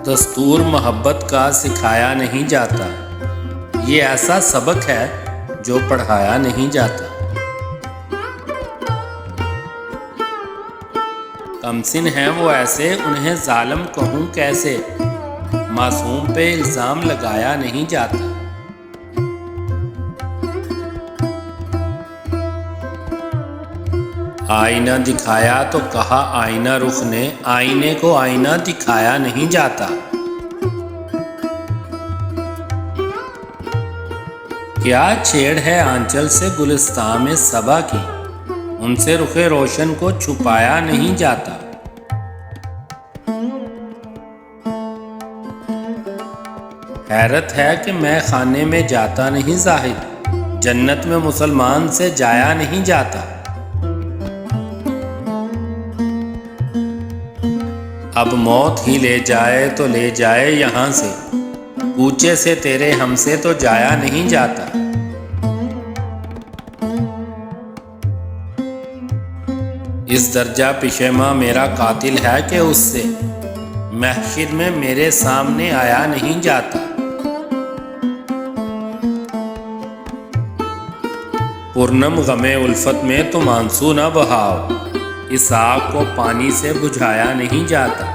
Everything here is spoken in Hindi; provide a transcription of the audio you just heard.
दस्तूर मोहब्बत का सिखाया नहीं जाता, ये ऐसा सबक है जो पढ़ाया नहीं जाता। कमसिन हैं वो ऐसे, उन्हें जालिम कहूँ कैसे, मासूम पे इल्ज़ाम लगाया नहीं जाता। आईना दिखाया तो कहा आईना रुख ने, आईने को आईना दिखाया नहीं जाता। क्या छेड़ है आंचल से गुलिस्तान में सबा की, उनसे रुखे रोशन को छुपाया नहीं जाता। हैरत है कि मैं खाने में जाता नहीं जाहिद, जन्नत में मुसलमान से जाया नहीं जाता। अब मौत ही ले जाए तो ले जाए यहाँ से, कूचे से तेरे हमसे तो जाया नहीं जाता। इस दर्जा पिशेमा मेरा कातिल है कि उससे महशर में मेरे सामने आया नहीं जाता। पुरनम गमे उल्फत में तुम आंसू न बहाओ, इस आग को पानी से बुझाया नहीं जाता।